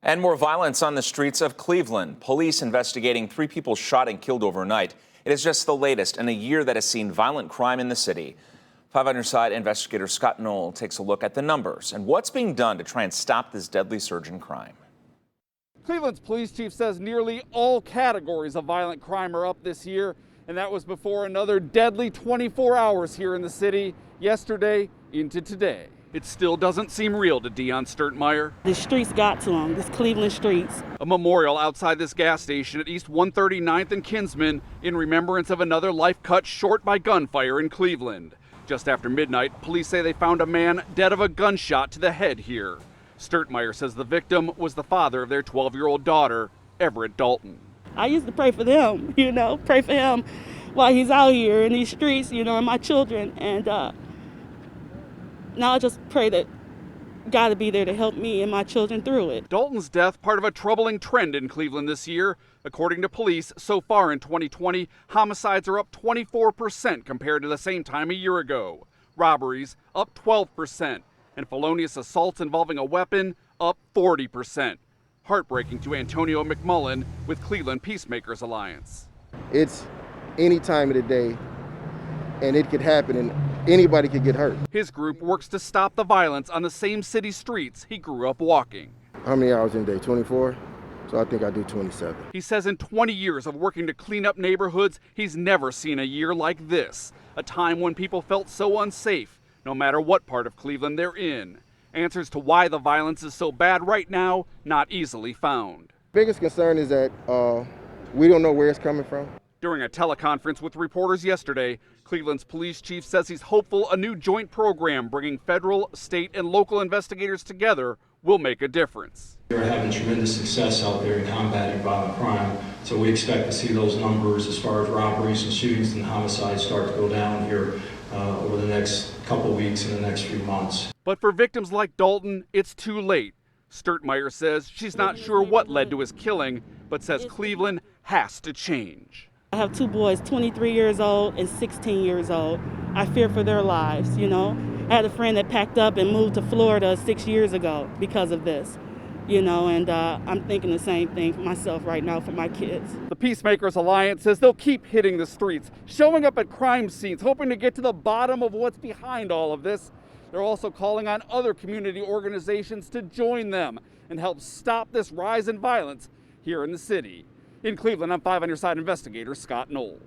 And more violence on the streets of Cleveland. Police investigating 3 people shot and killed overnight. It is just the latest in a year that has seen violent crime in the city. 5 on your side investigator Scott Knoll takes a look at the numbers and what's being done to try and stop this deadly surge in crime. Cleveland's police chief says nearly all categories of violent crime are up this year, and that was before another deadly 24 hours here in the city yesterday into today. It still doesn't seem real to Dion Sturtmeyer. The streets got to him, this Cleveland streets. A memorial outside this gas station at East 139th and Kinsman in remembrance of another life cut short by gunfire in Cleveland. Just after midnight, police say they found a man dead of a gunshot to the head here. Sturtmeyer says the victim was the father of their 12-year-old daughter, Everett Dalton. I used to pray for them, pray for him while he's out here in these streets, and my children. And now I just pray that God will be there to help me and my children through it. Dalton's death, part of a troubling trend in Cleveland this year. According to police, so far in 2020, homicides are up 24% compared to the same time a year ago. Robberies up 12%. And felonious assaults involving a weapon up 40%. Heartbreaking to Antonio McMullen with Cleveland Peacemakers Alliance. It's any time of the day, and it could happen, and anybody could get hurt. His group works to stop the violence on the same city streets he grew up walking. How many hours in a day? 24? So I think I do 27. He says in 20 years of working to clean up neighborhoods, he's never seen a year like this, a time when people felt so unsafe, no matter what part of Cleveland they're in. Answers to why the violence is so bad right now, not easily found. Biggest concern is that we don't know where it's coming from. During a teleconference with reporters yesterday, Cleveland's police chief says he's hopeful a new joint program bringing federal, state, and local investigators together will make a difference. We're having tremendous success out there in combating violent crime, so we expect to see those numbers as far as robberies and shootings and homicides start to go down here over the next couple weeks and the next few months. But for victims like Dalton, it's too late. Sturtmeyer says she's not sure what led to his killing, but says Cleveland has to change. I have 2 boys, 23 years old and 16 years old. I fear for their lives, I had a friend that packed up and moved to Florida 6 years ago because of this, and I'm thinking the same thing for myself right now for my kids. The Peacemakers Alliance says they'll keep hitting the streets, showing up at crime scenes, hoping to get to the bottom of what's behind all of this. They're also calling on other community organizations to join them and help stop this rise in violence here in the city. In Cleveland, I'm 5 on your side investigator Scott Knoll.